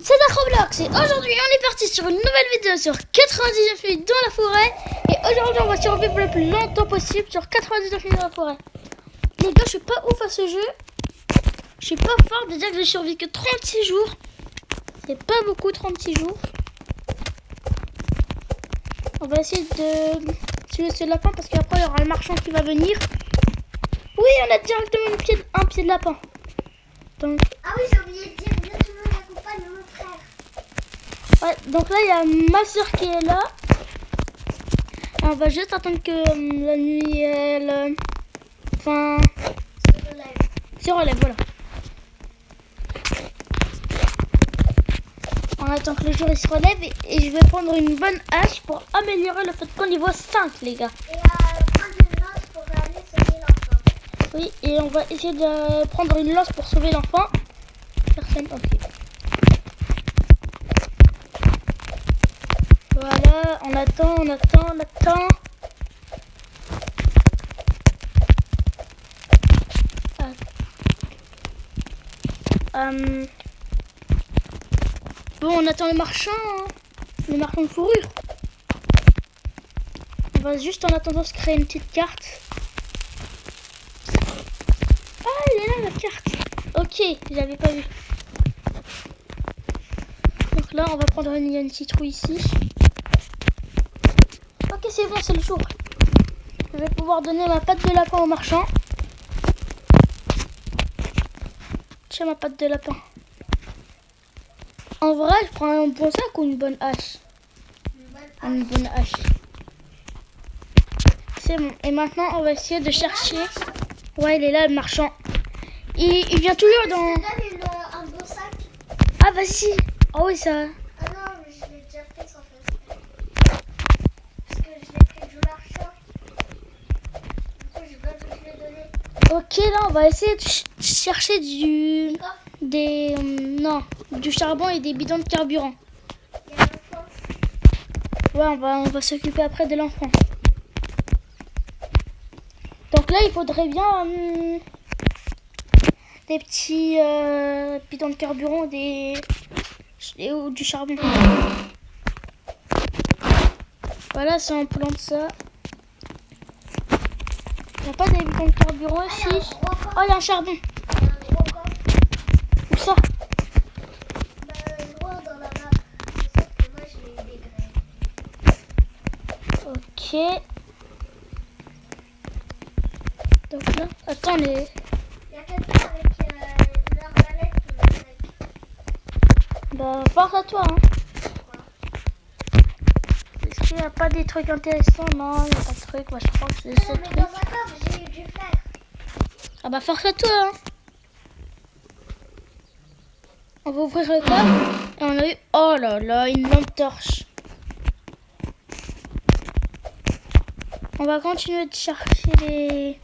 c'est Acroblox et aujourd'hui on est parti sur une nouvelle vidéo sur 99 minutes dans la forêt. Et aujourd'hui on va survivre le plus longtemps possible sur 99 minutes dans la forêt. Les gars, je suis pas ouf à ce jeu. Je suis pas fort, déjà que j'ai survécu que 36 jours. C'est pas beaucoup 36 jours. On va essayer de tuer ce lapin parce qu'après il y aura le marchand qui va venir. Oui, on a directement un pied de lapin. Donc... Ah oui, j'ai oublié de dire bientôt la compagne de mon frère. Ouais, donc là il y a ma soeur qui est là. On va juste attendre que la nuit elle se relève, voilà. On attend que le jour il se relève et je vais prendre une bonne hache pour améliorer le fait qu'on niveau 5 les gars. Et prendre une lance pour aller sauver l'enfant. Oui, et on va essayer de prendre une lance pour sauver l'enfant. Personne, ok. Voilà, on attend. Bon, on attend le marchand de fourrure. On va juste en attendant se créer une petite carte. Ah, elle est là la carte. Ok, j'avais pas vu. Donc là, on va prendre une citrouille ici. Ok, c'est bon, c'est le jour. Je vais pouvoir donner ma patte de lapin au marchand. Tiens, ma patte de lapin. En vrai, je prends un bon sac ou une bonne hache? Une bonne hache. C'est bon. Et maintenant, on va essayer de chercher. Ouais, il est là, le marchand. Il vient toujours dans... un bon sac. Ah, vas-y. Oh oui, ça... Ah non, mais je l'ai déjà fait sans faire. Parce que je l'ai pris du marchand. Du coup, je veux te le donner. Ok, là, on va essayer de chercher du charbon et des bidons de carburant. Il y a l'enfant. Ouais, on va s'occuper après de l'enfant. Donc là, il faudrait bien des petits bidons de carburant ou du charbon. Voilà, c'est un plan de ça. Il n'y a pas des bidons de carburant ici? Oh, il y a un charbon. Il y a un gros coffre. Où ça? Loin dans la map. C'est ça que moi, j'ai eu des graines. Ok. Donc là, attends les... Il y a quelqu'un avec une arbalète qui me fait. Bah, force à toi, hein. Est-ce qu'il n'y a pas des trucs intéressants? Non, il n'y a pas de trucs. Moi, je crois que c'est Non, ce mais truc. dans un coffre, j'ai eu du fer. Ah bah, force à toi, hein. On va ouvrir le coffre et on a eu... Oh là là, une lampe torche. On va continuer de chercher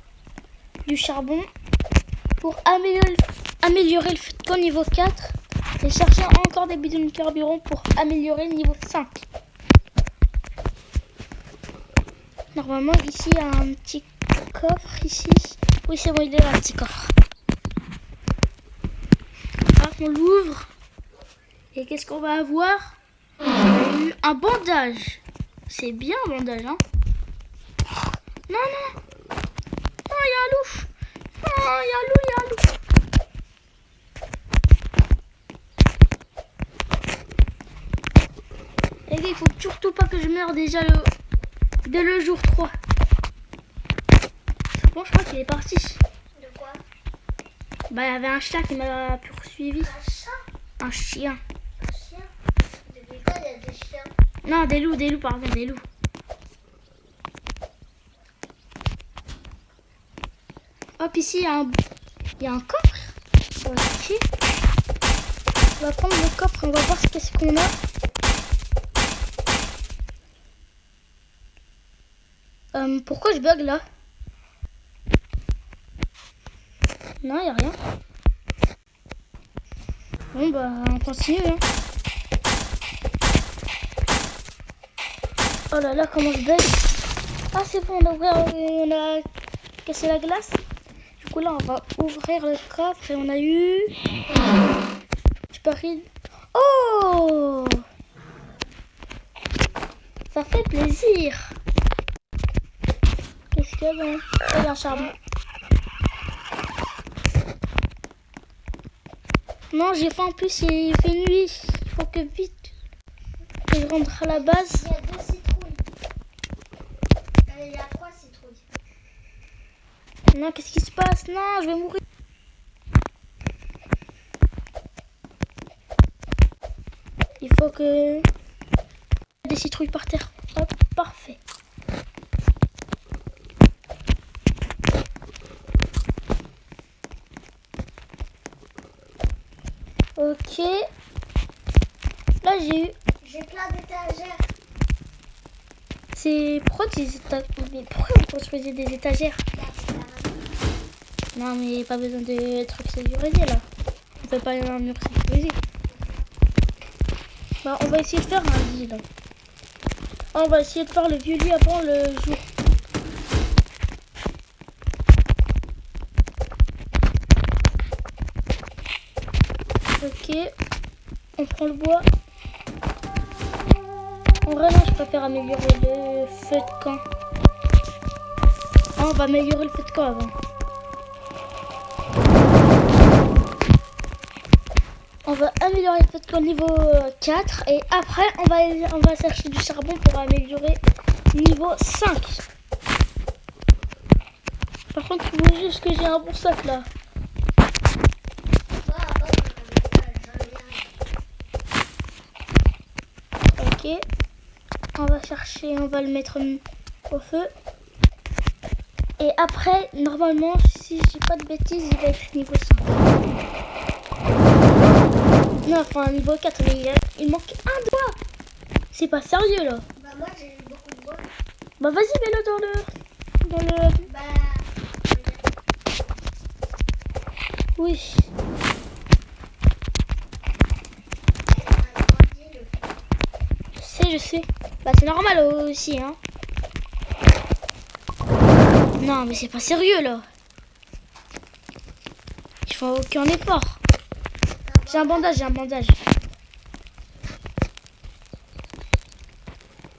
du charbon pour améliorer le fait qu'au niveau 4 et chercher encore des bidons de carburant pour améliorer le niveau 5. Normalement, ici, il y a un petit coffre ici. Oui, c'est bon, il est là, un petit coffre. Alors, on l'ouvre. Et qu'est-ce qu'on va avoir? On a eu un bandage. C'est bien un bandage, hein? Non, non. Oh, il y a un loup. Oh, il y a un loup. Les gars, il faut surtout pas que je meure déjà dès le jour 3. Bon, je crois qu'il est parti. De quoi? Bah, il y avait un chat qui m'a poursuivi. Un chat? Un chien. Un chien? Depuis quand il y a des chiens? Non, des loups, pardon, des loups. Hop, ici, il y a un coffre. Ok. On va prendre le coffre, on va voir ce qu'on a. Pourquoi je bug là? Non, il n'y a rien. Bon, bah, on continue. Hein. Oh là là, comment je bug. Ah, c'est bon, on a cassé la glace. Du coup, là, on va ouvrir le coffre et on a eu... Je parie... Oh, Oh! Ça fait plaisir. Qu'est-ce qu'il y a dans... Il y a un charbon. Non, j'ai faim en plus, il fait nuit. Il faut que vite que je rentre à la base. Il y a 2 citrouilles. Il y a 3 citrouilles. Non, qu'est-ce qui se passe? Non, je vais mourir. Il faut que... Des citrouilles par terre. Hop, parfait. Ok. Là, j'ai eu... J'ai plein d'étagères. C'est... Pourquoi on construisait des étagères? Non, mais pas besoin de trucs sécurisés, là. On peut pas aller un mur sécurisé. Bah, on va essayer de faire un lit, là. On va essayer de faire le vieux lit avant le jour. Ok. On prend le bois. En vrai, non, je préfère améliorer le feu de camp. Ah, on va améliorer le feu de camp avant. On va améliorer le feu de camp niveau 4 et après on va chercher du charbon pour améliorer niveau 5. Par contre, il faut juste que j'ai un bon sac là. Ok. On va chercher, on va le mettre au feu. Et après, normalement, si je dis pas de bêtises, il va être niveau 5. Non, enfin niveau 4, mais il manque un doigt. C'est pas sérieux là. Bah moi j'ai eu beaucoup de bois. Bah vas-y, mets-le dans le... Bah... Oui. Je sais. Bah c'est normal aussi, hein. Non, mais c'est pas sérieux là. Il faut aucun effort. J'ai un bandage,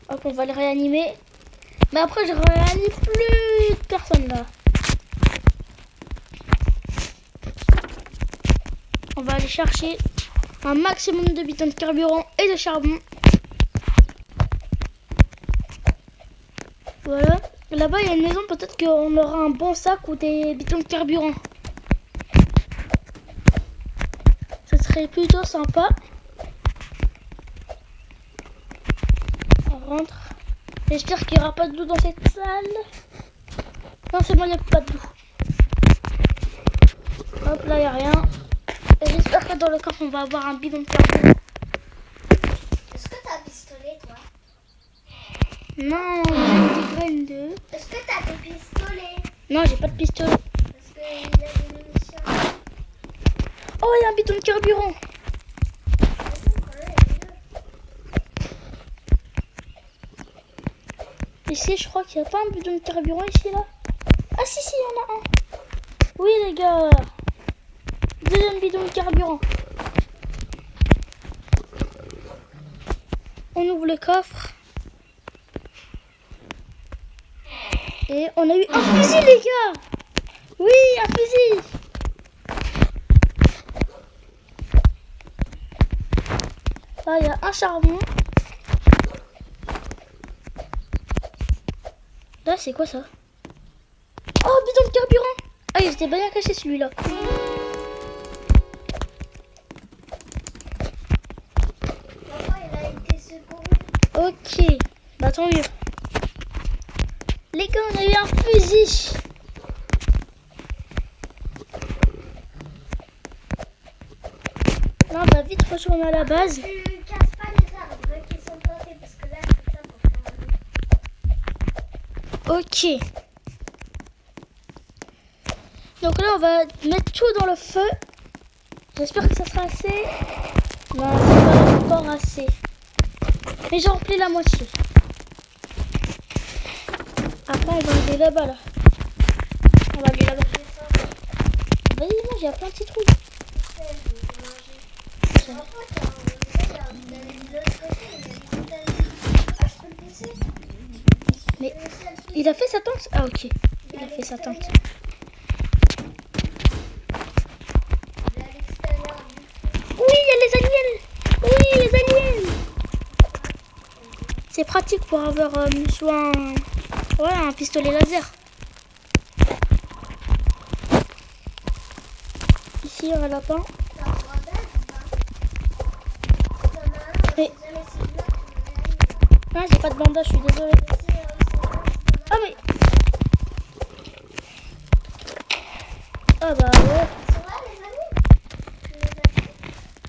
Hop, on va le réanimer. Mais après, je réanime plus de personne là. On va aller chercher un maximum de bidons de carburant et de charbon. Voilà. Là-bas, il y a une maison. Peut-être qu'on aura un bon sac ou des bidons de carburant. Ce serait plutôt sympa. On rentre. J'espère qu'il n'y aura pas de loup dans cette salle. Non, c'est bon, il n'y a pas de loup. Hop, là, il n'y a rien. Et j'espère que dans le coffre, on va avoir un bidon de carburant. Est-ce que t'as un pistolet, toi? Non, j'ai des graines de... Est-ce que t'as des pistolets? Non, j'ai pas de pistolet. Parce qu'il y a des munitions. Oh, il y a un bidon de carburant. Ici, je crois qu'il n'y a pas un bidon de carburant ici, là. Ah, si, il y en a un. Oui, les gars. Deuxième bidon de carburant. On ouvre le coffre. Et on a eu un fusil, les gars. Oui, un fusil. Là, il y a un charbon. Là, c'est quoi ça? Oh, bidon de carburant. Ah, il était bien caché celui-là. Papa, il a été secouru. Ok, bah tant mieux. Les gars, on a eu un fusil. Là, on va vite retourner à la base. Tu casses pas les arbres qui sont plantés parce que là, c'est ça pour faire. Ok. Donc là, on va mettre tout dans le feu. J'espère que ça sera assez. Non, c'est pas encore assez. Mais j'ai rempli la moitié. Après, on va aller là-bas, là. On va aller là-bas. Vas-y, mange, il y a plein de citrouilles. Papa, t'as Mais il a fait sa tente? Ah ok, il a fait sa tente. Oui, il y a les aliens. Oui, les aliens. C'est pratique pour avoir soit un pistolet laser. Ici, un lapin. Mais... Ah, j'ai pas de bandage, je suis désolée. Ah, mais... Ah bah ouais.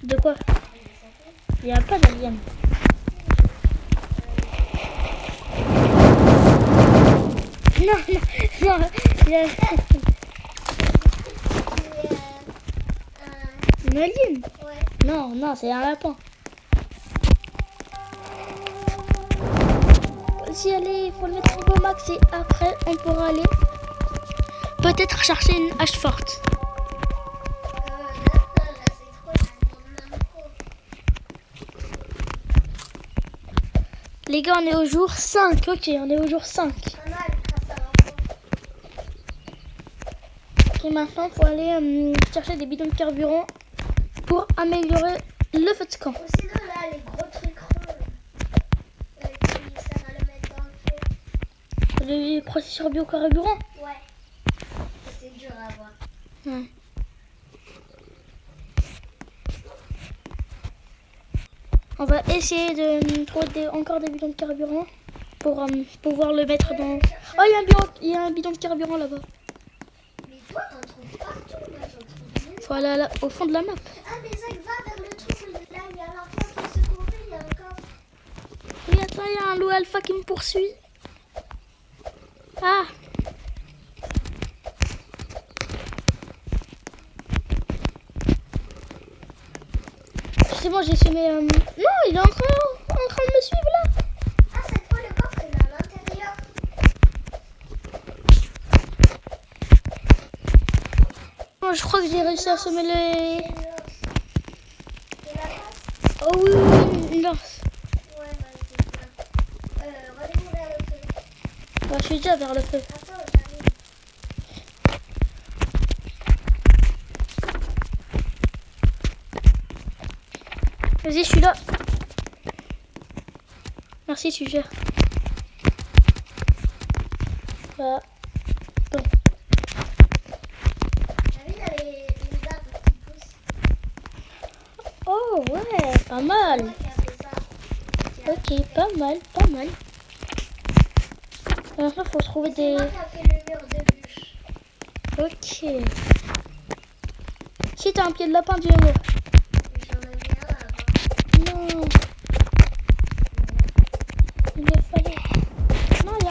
De quoi? Il n'y a pas d'alien. Non, non, non. Il y a... Une alien? Non, non, c'est un lapin. Si aller, il faut le mettre au max et après on pourra aller peut-être chercher une hache forte. Les gars, on est au jour 5. Ok, on est au jour 5. Et maintenant, il faut aller chercher des bidons de carburant pour améliorer le feu de camp. Aussi, là, les gros trucs ronds qui servent à le mettre dans le feu. Les processeurs biocarburant. Ouais. C'est dur à voir. Ouais. On va essayer de trouver encore des bidons de carburant pour pouvoir le mettre dans... Oh, il y a un bidon de carburant là-bas. Mais toi, t'en trouves partout. Moi, j'en trouve nulle. Faut aller au fond de la map. Ah, mais ça va vers le truc où là, il y a l'enfant qui se courait, il y a encore. Oui, attends, il y a un loup alpha qui me poursuit. Ah! C'est bon, j'ai semé... Non, il est en train de me suivre là. Ah, cette fois, le coffre, il est à l'intérieur. Bon, je crois que j'ai réussi à semer les... Et la passe. Oh oui, oui, une lance. Ouais, vas-y, redémarre vers le feu. Ouais, je suis déjà vers le feu. Attends, j'arrive. Vas-y, je suis là. Merci, tu gères. Voilà. Bon. T'as vu, il y a les arbres qui poussent. Oh ouais, pas mal. C'est moi qui a fait ça. Ok, pas mal, pas mal. Maintenant, faut trouver C'est des... moi qui a fait le mur de bûche. Ok. Si t'as un pied de lapin, dis-le moi. Mais j'en avais un avant. Non. Il me fallait... Non, il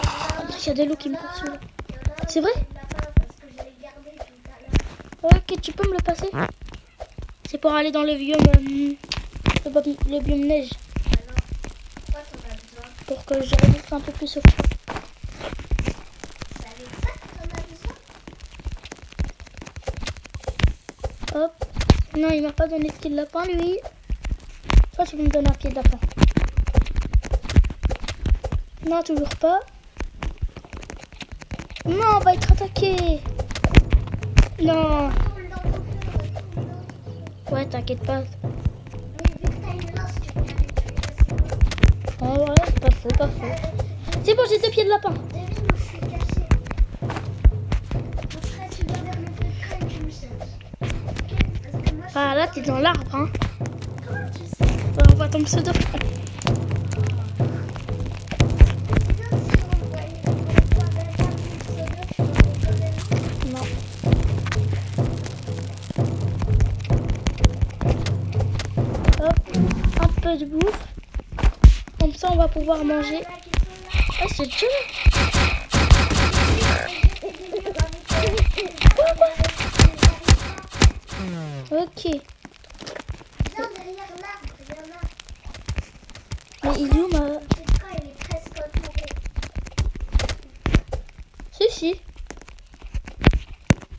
y a des loups qui me poursuivent. Il y en a un C'est vrai? qui l'a pas parce que je l'ai gardé tout à l'heure. Ok, tu peux me le passer? C'est pour aller dans le biome... le biome neige. Alors, pourquoi t'en as besoin? Pour que je résiste un peu plus au froid. C'est avec ça que t'en as besoin? Hop. Non, il m'a pas donné de pied de lapin, lui. Toi, tu veux me donner un pied de lapin. Non, toujours pas. Non, on va être attaqué. Non. Ouais, t'inquiète pas. Mais vu que t'as une lance, tu peux aller tuer facilement. Oh ouais, pas faux, pas faux. C'est bon, j'ai 2 pieds de lapin. Devine où je suis caché. Après, tu vas vers le feu de crème, tu me cherches. Ok? Parce que moi, je Ah, là, t'es dans l'arbre, hein. Comment tu sais? On voit ton pseudo. C'est comme si on voyait pas le pseudo, tu le reconnais. Non. Hop, un peu de bouffe. Comme ça, on va pouvoir manger. Ah, c'est dur. Ok. Viens derrière l'arbre, il y en a. Mais il est où ma... Le feu de camp, il est presque entouré. Si.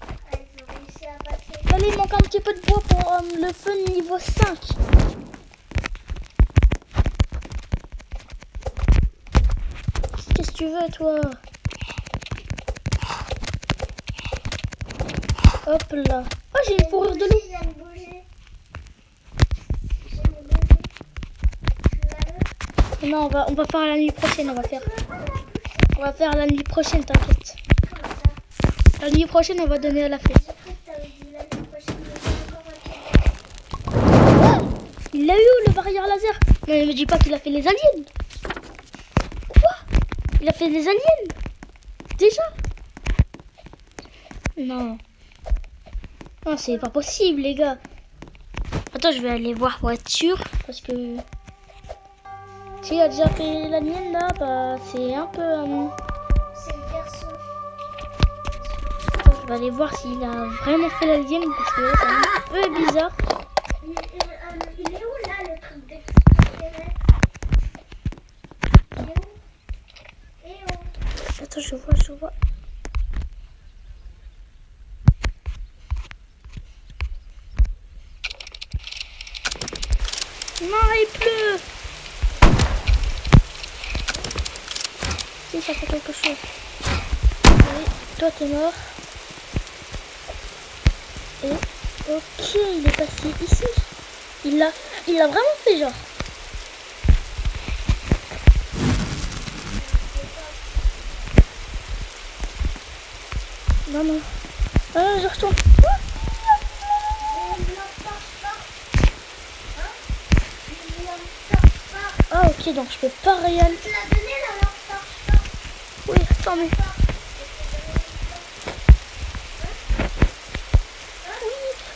Ah, ils ont réussi à passer. Allez, il manque un petit peu de bois pour le feu niveau 5. Qu'est-ce que tu veux, toi? Hop là. Oh, j'ai une fourrure de loup. J'ai une bougie. J'ai une bougie. Tu Non, on va faire la nuit prochaine, on va faire. veux pas la bougie? On va faire la nuit prochaine, t'inquiète. Comment ça? La nuit prochaine, on va donner à la fée. J'ai cru que t'avais dit la nuit prochaine, mais j'ai encore un truc. Il l'a eu, le barrière laser. Non, il me dit pas qu'il a fait les aliens. Quoi? Il a fait les aliens? Déjà? Non. Non, c'est pas possible, les gars. Attends, je vais aller voir pour être sûr. Parce que... S'il a déjà fait l'alien, là, bah, c'est un peu... C'est le garçon. Attends, je vais aller voir s'il a vraiment fait l'alien. Parce que c'est un peu bizarre. Il est où là le truc d'extraterrestre? Il est où? Et où? Attends, je vois. Non, il pleut. Si, ça fait quelque chose. Oui, toi, t'es mort. Et, ok, il est passé ici. Il l'a vraiment fait, genre. Non. Ah, je retourne. Ah, ok, donc je peux pas réaliser. Tu l'as donné la lampe torche. Oui, attends, mais...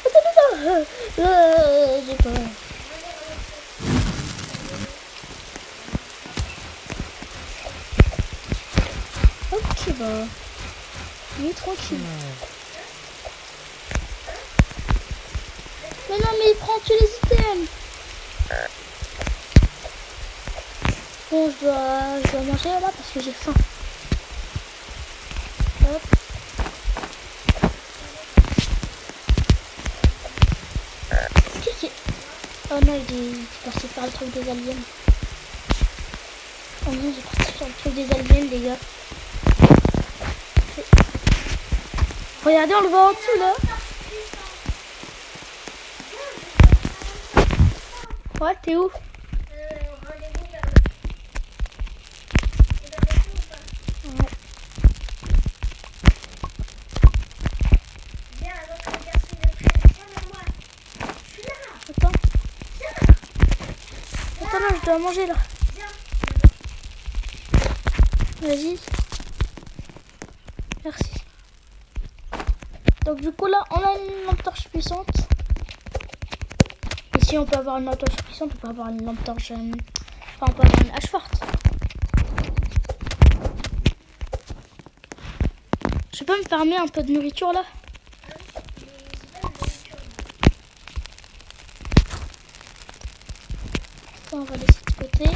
Attends. J'ai pas... Ok, bah... Il est tranquille. Mais non, mais il prend tous les items. Bon, je dois manger là parce que j'ai faim. Hop. Qu'est-ce que... Oh non, il est parti faire le truc des aliens. Oh non, j'ai parti faire le truc des aliens, les gars. Regardez, on le voit en dessous, là. Ouais, t'es où? Rendez-vous vers Ouais. Viens avec le garçon de près. Viens vers moi. Je suis là. Attends. Attends, là, je dois manger, là. Viens. Vas-y. Merci. Donc du coup là, on a une lampe torche puissante. Et si on peut avoir une lampe torche puissante, on peut avoir une lampe torche... Enfin, on peut avoir une hache forte. Je peux me farmer un peu de nourriture là? Ça, on va laisser de côté.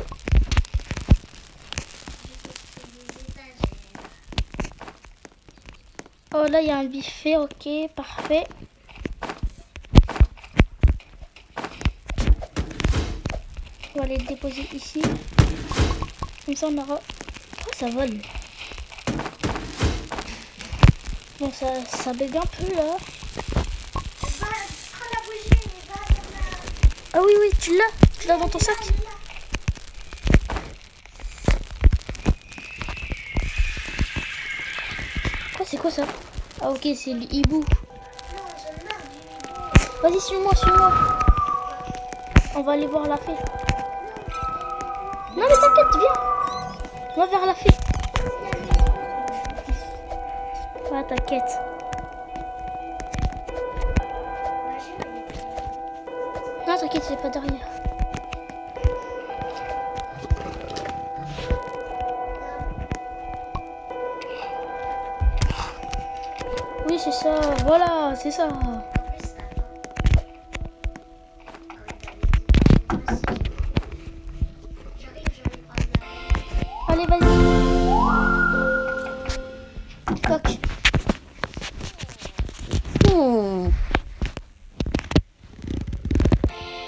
Oh là, il y a un buffet, ok, parfait. On va les déposer ici. Comme ça, on aura... Oh, ça vole. Bon, ça bug un peu là. Prends la bougie et va vers la... Ah oui, tu l'as dans ton sac. Quoi, c'est quoi ça? Ah ok, c'est le hibou. Non, je meurs du... Vas-y, suis-moi. On va aller voir la fée. Non mais t'inquiète, viens. On va vers la fée. Ouais, t'inquiète. Non, t'inquiète, c'est pas derrière. Oui, c'est ça. Voilà, c'est ça. Allez, vas-y. Toc.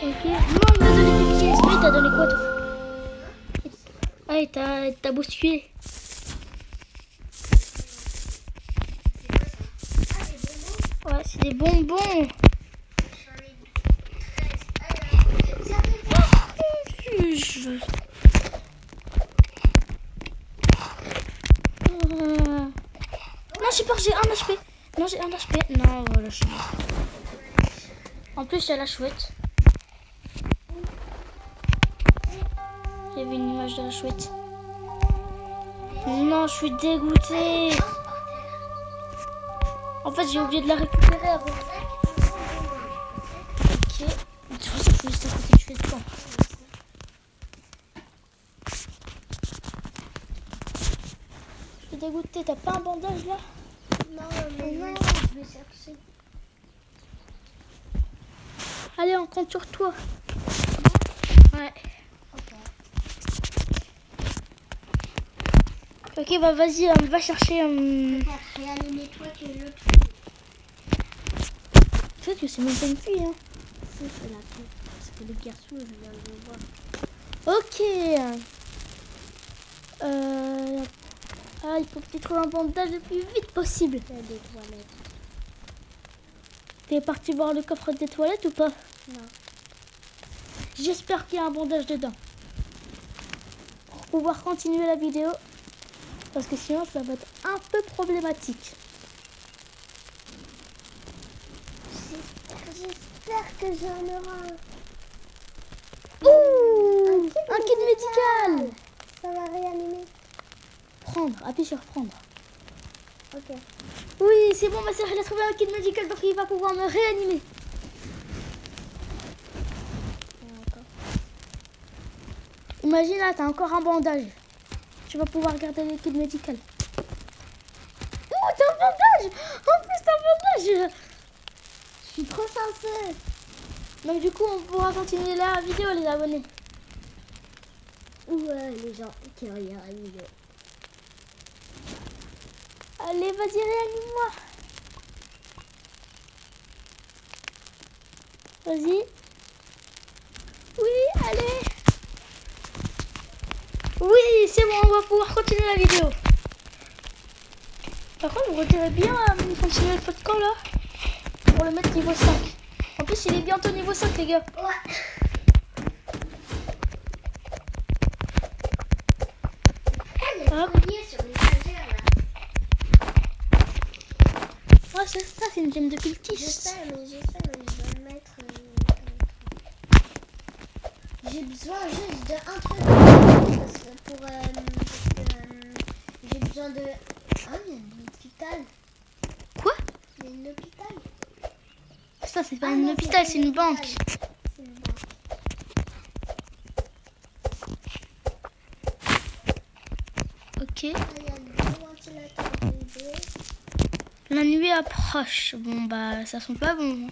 Ok. Non, il m'a donné des pièces. Mais il t'a donné quoi, toi? Ah, il t'a bousculé. des bonbons. J'en ai 13. Alors, ça fait Non, j'ai peur, j'ai 1 HP. Non, j'ai 1 HP. Non, voilà, je suis mort. En plus, il y a la chouette. Il y avait une image de la chouette. Non, je suis dégoûtée. En fait, j'ai oublié de la récupérer avant. Ok. De toute façon, je suis juste à côté du feu de camp. Je suis dégoûtée. T'as pas un bandage là? Non, mais non, je vais chercher. Allez, on compte sur toi. Ouais. Ok, bah vas-y, va chercher. Réanimer toi que je le trouve. Peut-être que c'est même pas une fille. Hein. Si, c'est la fille. Parce que le garçon, je viens de le voir. Ok. Ah, il faut que tu trouves un bandage le plus vite possible. Il y a des toilettes. T'es parti voir le coffre des toilettes ou pas? Non. J'espère qu'il y a un bandage dedans. Pour pouvoir continuer la vidéo. Parce que sinon, ça va être un peu problématique. J'espère que j'en aurai un. Ouh, un kit médical. Ça va réanimer. Prendre, appuie sur prendre. Ok. Oui, c'est bon, ma soeur, elle a trouvé un kit médical, donc il va pouvoir me réanimer. D'accord. Imagine là, t'as encore un bandage. Tu vas pouvoir garder le kit médical. Oh, t'as un bandage. En plus, t'as un bandage. Je suis trop chanceuse. Donc du coup, on pourra continuer la vidéo, les abonnés. Ouais, les gens qui regardent la vidéo. Allez, vas-y, réanime-moi. Vas-y. Oui, allez. Oui, c'est bon, on va pouvoir continuer la vidéo. Par contre, vous retirez bien continuer le podcast là. Pour le mettre niveau 5. En plus, il est bientôt niveau 5, les gars. Ouais. Hop. Sur l'étagère là. Ouais, ça, c'est une gemme de Je cultiste. sais, mais je dois le mettre. J'ai besoin juste d'un truc. Parce que j'ai besoin de. Ah, il y a un hôpital. Quoi? Il y a un hôpital. Ça, c'est pas Ah un non, hôpital, c'est une hôpital. banque. C'est une banque. Ok. Ah, il y a deux ventilateurs bébés. La nuit approche. Bon, bah, ça sent pas bon.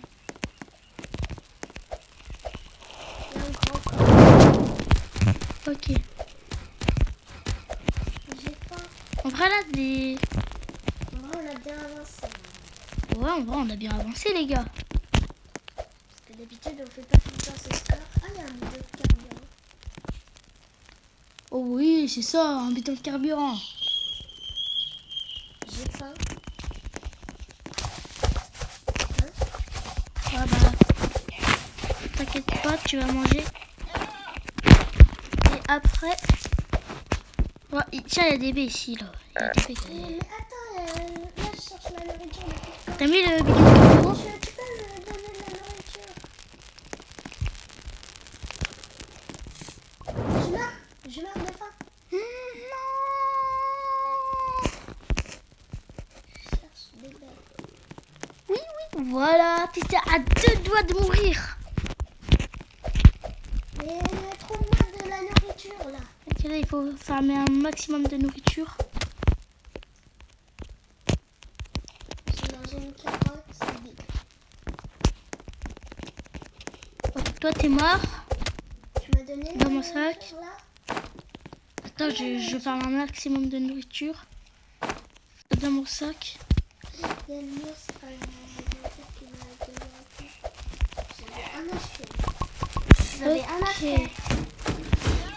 Il y a un grand corps. Ok. J'ai faim. En vrai, là, des... En vrai, on a bien avancé. Ouais, en vrai, on a bien avancé, les gars. Parce que d'habitude, on fait pas tout le temps ce score. Ah, il y a un bidon de carburant. Oh oui, c'est ça, un bidon de carburant. J'ai faim. Ouais, bah, t'inquiète pas, tu vas manger. Et après... Ouais, tiens, il y a des baies ici, là. Il y a des baies. Mais attends, là, je cherche la nourriture. Mais T'as mis le bidon de carburant? tu peux me donner de la nourriture. Je meurs de faim. Non. Je cherche des bébés. Oui, oui, voilà, t'étais à 2 doigts de mourir. Mais trouve-moi de la nourriture là. Ok, là, il faut farmer un maximum de nourriture. J'ai mangé une carotte, c'est vide. Ok, toi, t'es mort. Tu m'as donné de Dans la mon sac. nourriture, là. Attends, je farme un maximum de nourriture. Dans mon sac. Il y a une mousse qui m'a donné un peu. J'avais un HP. J'avais un HP. Ok.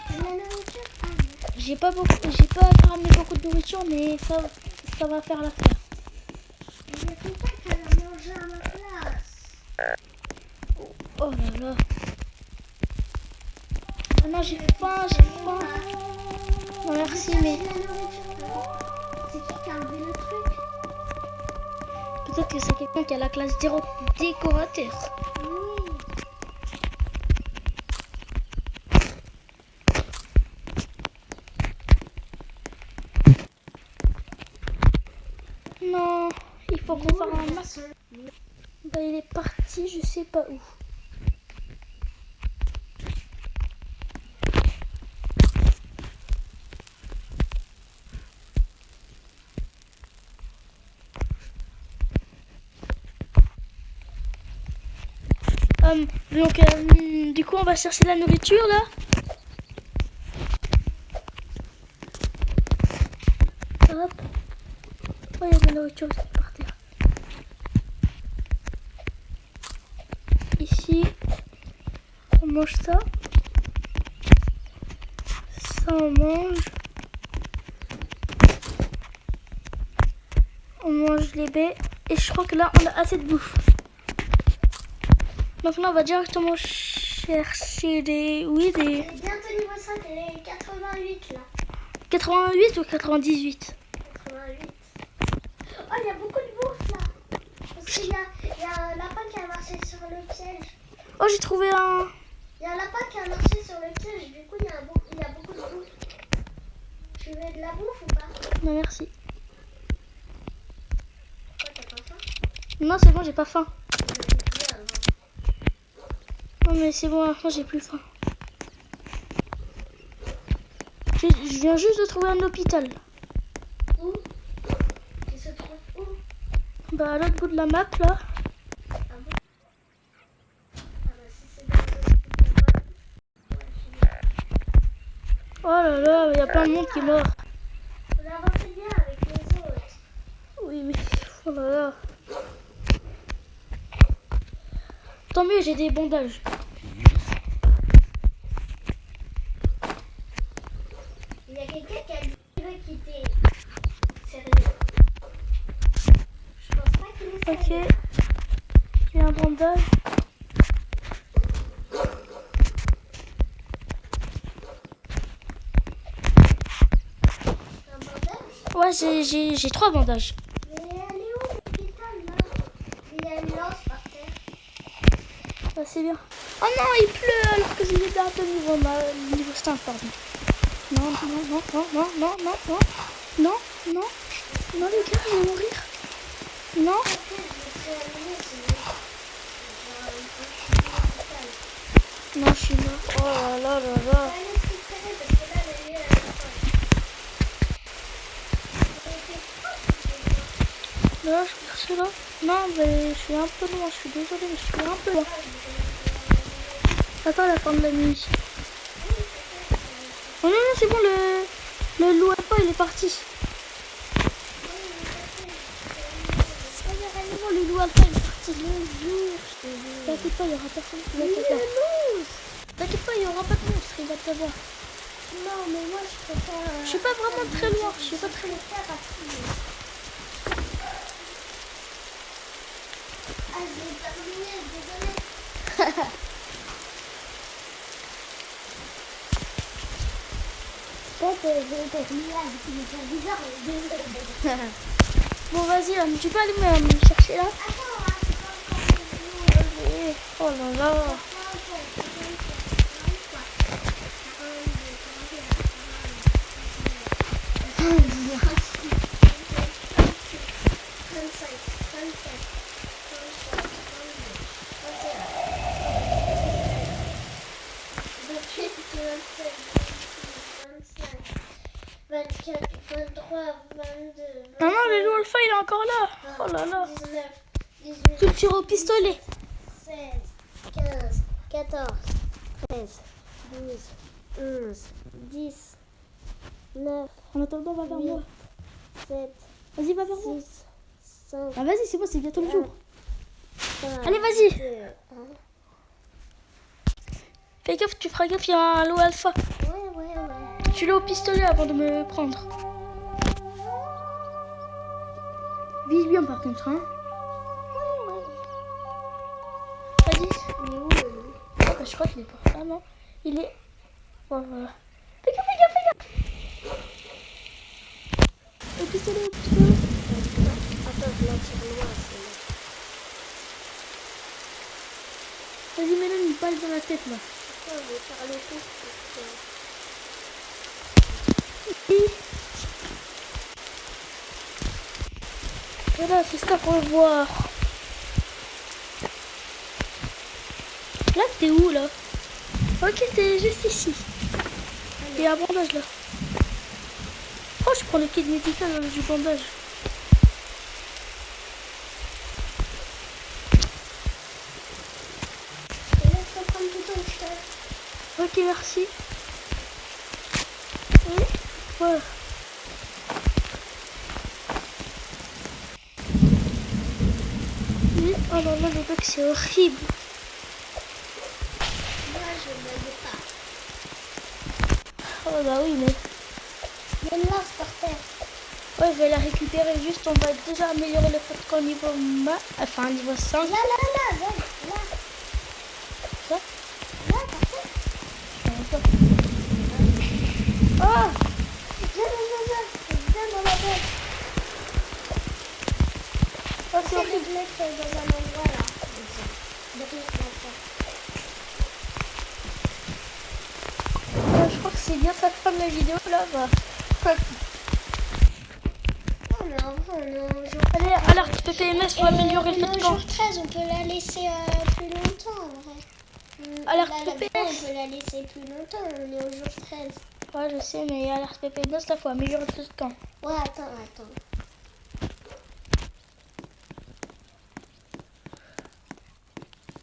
De la nourriture. Ah, non. J'ai pas farmé beaucoup de nourriture, mais ça va faire l'affaire. Il y a quelqu'un qui a mangé à ma place. Oh là là. Ah non, j'ai faim, j'ai faim. Non, merci, mais C'est qui a enlevé le truc? peut-être que c'est quelqu'un qui a la classe décorateur. Oui. Non, il faut qu'on fasse un max. Bah, il est parti, je sais pas où. Donc, du coup, on va chercher la nourriture là. Hop. Oh, il y a de la nourriture aussi par terre. Ici, on mange ça. Ça, on mange. On mange les baies. Et je crois que là, on a assez de bouffe. Maintenant, on va directement chercher des... Oui, des... Bientôt niveau 5, elle est 88 là. 88 ou 98? 88. Oh, il y a beaucoup de bouffe là. Parce qu'il y a un lapin qui a marché sur le piège. Oh, j'ai trouvé un... Il y a un lapin qui a marché sur le piège. Du coup, il y a beaucoup de bouffe. Tu veux de la bouffe ou pas? Non, merci. Pourquoi t'as pas faim? Non, c'est bon, j'ai pas faim. J'en ai plus avant. Non, mais c'est bon, maintenant, j'ai plus faim. Je viens juste de trouver un hôpital. Où? Qui se trouve où? Bah, à l'autre bout de la map, là. Ah bon? Ah bah si c'est dans le hospital. Oh là là, il y a plein de monde qui meurt. On avance bien avec les autres. Oui, oui. Oh là là. Tant mieux, j'ai des bandages. Il y a quelqu'un qui a dit qu'il veut quitter. Sérieux. Je pense pas qu'il est Ok. sérieux. J'ai un bandage. Un bandage? Ouais, j'ai 3 bandages. Mais elle est où l'hôpital là? Il y a une lance par terre. Ah, c'est bien. Oh non, il pleut alors que j'ai bientôt niveau 5, pardon. Non, non, non, non, non, non, non, non, non, non, non, les gars, je vais mourir. Non, Ok, je vais te réanimer sinon. Genre, il faut que je suis à l'hôpital. non, je suis mort. Oh là là là là. Allez, je suis serrée parce que là, la nuit, elle est folle. Là, je perce là. Non, mais je suis un peu loin. Je suis désolée, mais je suis un peu loin. Attends la fin de la nuit. Oh non, non, c'est bon, le loup alpha, il est parti. Oh, réellement, le loup alpha, il est parti. T'inquiète pas, il y aura personne qui va te voir. T'inquiète pas, il y aura pas de monstre, il va te voir. Non, mais moi, je préfère... Je suis pas vraiment très loin, je suis pas très loin. Ah, je l'ai terminé, désolée. Peut-être je vais terminer avec une histoire bizarre, mais désolée. Bon, vas-y, là, mais tu peux aller me chercher là. Attends, hein, c'est pas encore fini. Oh là là. Non, non, le loup alpha, il est encore là. Oh là là. 19, 18, Tu le tires au pistolet. 16, 15, 14, 13, 12, 11, 10, 9, En attendant, va vers moi. 7, Vas-y, va vers moi. 6, 5, Ah, vas-y, c'est bon, c'est bientôt le jour. 5, Allez, vas-y. 2, 1. Fais gaffe, tu feras gaffe, il y a un loup alpha. Ouais. Tu l'as au pistolet avant de me prendre. Vise bien par contre, hein. Ouais. Vas-y. Il est où le Je crois qu'il est pour ça, non? Il est... Ouais, voilà. Fais gaffe, fais gaffe, fais gaffe. Au pistolet, au pistolet. Attends, je la tire loin, c'est Vas-y, mets-le une balle dans la tête, là. là. On va faire le tour pour Oui. Voilà, c'est ça qu'on veut voir. Là, t'es où, là? Ok, t'es juste ici. Il y a un bandage, là. Oh, je prends le kit médical du bandage. Et laisse-moi prendre tout ton chef. Ok, merci. Oui. Voilà. Oui. Oh non, non, le bug, c'est horrible. Moi, je ne l'ai pas. Oh bah oui, mais... Il y a une lance par terre. Ouais, je vais la récupérer juste. On va déjà améliorer le fait qu'au niveau enfin, niveau 5. Là, là. Ça. Là, par terre. Oh, Viens dans la boîte. oh c'est Essaye horrible. de mettre dans un endroit là. Derrière la porte. Je crois que c'est bien ça fin de la vidéo là. Bah. Oh non, Allez, alerte PPMS, faut améliorer le fait au de jour camp. 13, on peut la laisser plus longtemps en vrai. Alerte Là, là-dedans, PPS. on peut la laisser plus longtemps, on est au jour 13. Ouais, je sais, mais alerte PPMS, là, faut améliorer le fait de camp. Ouais, attends.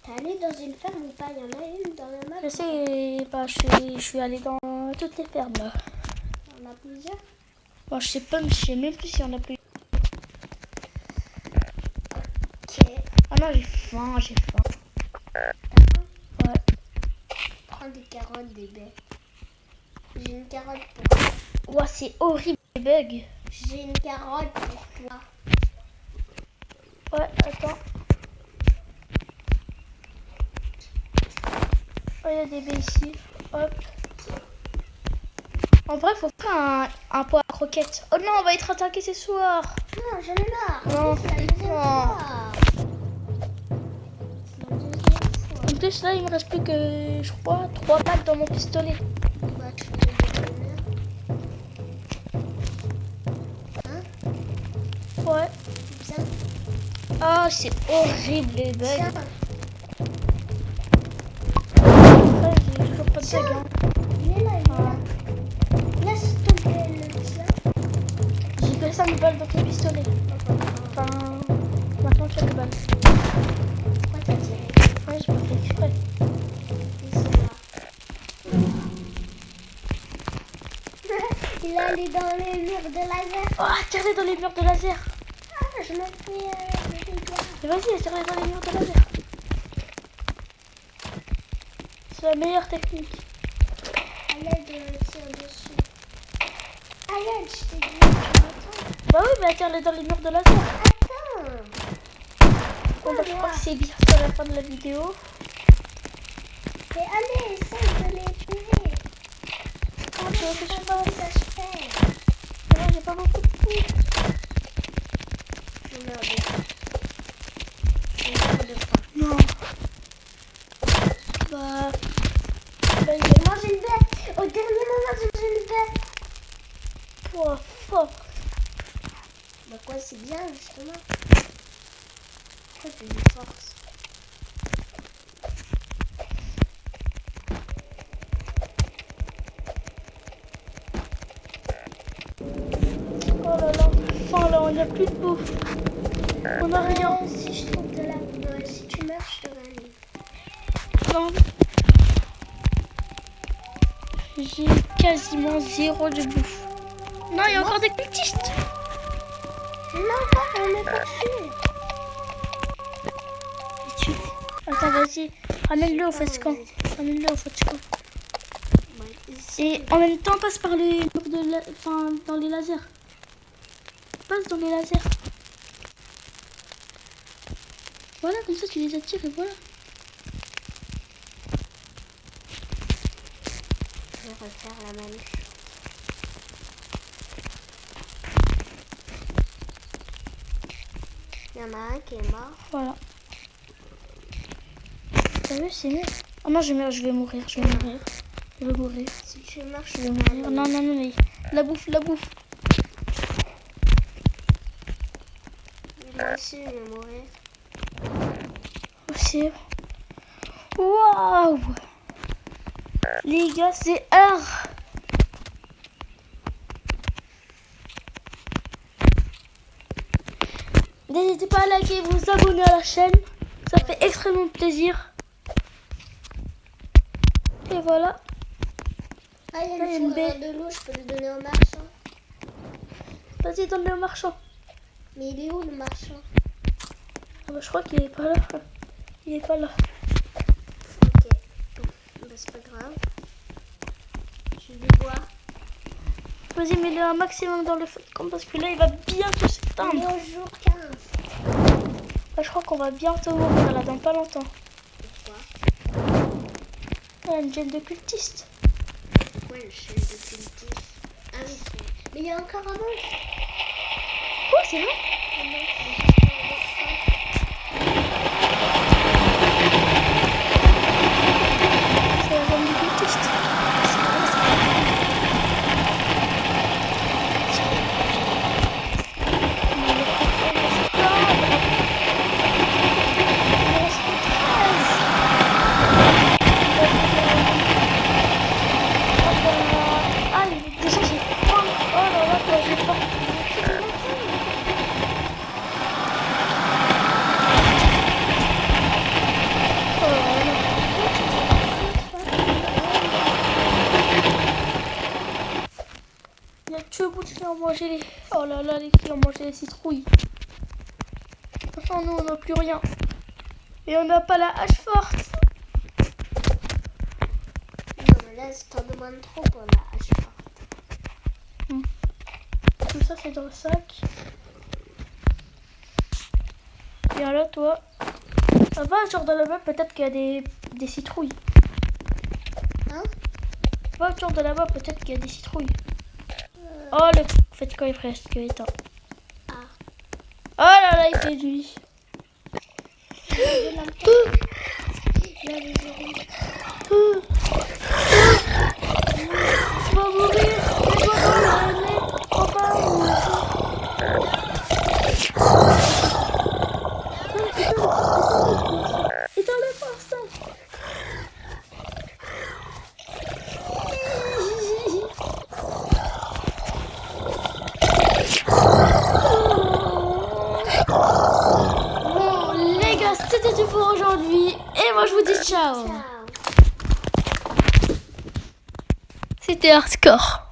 T'es allé dans une ferme ou pas? Il y en a une dans la map? Je sais, bah, je suis allée dans toutes les fermes là. On a plusieurs. Bon, je sais pas, mais je sais même plus s'il y en a plus. Ok. Ah non, j'ai faim, j'ai faim. Ouais. Prends des carottes, des baies. J'ai une carotte pour toi. Ouah, c'est horrible les bugs. J'ai une carotte pour toi. Ouais, attends. Oh, il y a des baies ici. Hop. En vrai, faut faire un pot à croquettes. Oh non, on va être attaqué ce soir. Non, j'en ai marre. Non. C'est la deuxième Non. fois. C'est la deuxième fois. En plus, là, il me reste plus que, je crois, 3 balles dans mon pistolet. Bah, tu fais des bonheurs. Hein? Ouais. Viens. Ah, c'est horrible les bugs. Tiens. Après, j'ai toujours pas de Tiens. bugs. Hein. Il est là, il est là. Laisse tomber le tien. J'ai que 5 balles dans ton pistolet. Enfin, maintenant tu as 2 balles. Pourquoi t'as tiré? Ouais, j'ai pas fait exprès. Ils sont là. Il est allé dans les murs de laser. Oh, tire-les dans les murs de laser. Ah, je me fais le dégât. Mais vas-y, tire-les dans les murs de laser. C'est la meilleure technique. À l'aide, tire dessus. À l'aide, je t'ai dit. Tu m'entends? Bah oui, mais tire-les dans les murs de laser. Attends. Bon, bah, je crois que c'est bien sur la fin de la vidéo. Mais allez, essaye de les tuer. Ah, tu veux que je fasse? Ça se fait. Ouais, j'ai pas beaucoup de coups. Je meurs de faim. Je meurs de faim. Non. Bah, J'ai mangé une baie. Au dernier moment, j'ai mangé une baie. pour fort. Bah quoi, c'est bien, justement. Pourquoi tu me forces? Oh là là, enfin là, on a plus de bouffe. On a rien. Si je trouve de la boue, si tu meurs, je te réanime. Non. J'ai quasiment 0 de bouffe. Non, il y a encore des cultistes. Non, pas, on n'est pas dessus. Attends, vas-y. Ramène-le au Foscan. Ramène-le au Foscan. Et en même temps, passe par les murs de enfin, dans les lasers. Passe dans les lasers. Voilà, comme ça tu les attires et voilà. vais refaire la manche. Il y en a un qui est mort. Voilà. T'as vu, c'est mieux. Oh non, je vais mourir. Je vais mourir. Si tu marches, Je vais mourir. Non, mais la bouffe. Moi aussi, je vais mourir. Aussi. Waouh! Les gars, c'est R. N'hésitez pas à liker et vous abonner à la chaîne. Ça fait extrêmement plaisir. Et voilà. Ah, il y a Là, il y a une une fourrure baie. de loup, je peux le donner au marchand. Vas-y, donne-le au marchand. Mais il est où le marchand? Ah bah, je crois qu'il est pas là. Il est pas là. Ok. Bah, c'est pas grave. Je vais voir. Vas-y, mets-le un maximum dans le feu de camp parce que là, il va bientôt On est s'éteindre. au jour 15. Bah, je crois qu'on va bientôt mourir là, dans pas longtemps. Pourquoi? Ah, une gêne de cultiste. Ouais, le chef de cultif. Ah oui, c'est... Mais il y a encore un monstre. Quoi, c'est vrai? C'est la gêne de cultiste. Ah, déjà j'ai faim. Oh là là, quoi, j'ai faim. Oh là là. Il y a que vous qui ont mangé les... Oh là là, les qui ont mangé les citrouilles. Franchement, nous, on n'a plus rien. Et on n'a pas la hache forte. Non, mais là, ça t'en demande trop pour la hache forte. Tout ça, c'est dans le sac. Et là, toi... Ça va, genre dans la bas, peut-être qu'il y a des citrouilles. Hein? Va autour de là-bas, peut-être qu'il y a des citrouilles. Oh, le fait quoi, il est presque éteint. Ah. Oh là là, il fait nuit. Il y a les oreilles. On va mourir. On va mourir. Éteins-le pour l'instant. Bon, les gars, c'était tout pour aujourd'hui. Et moi, je vous dis ciao. Ciao. C'était hardcore.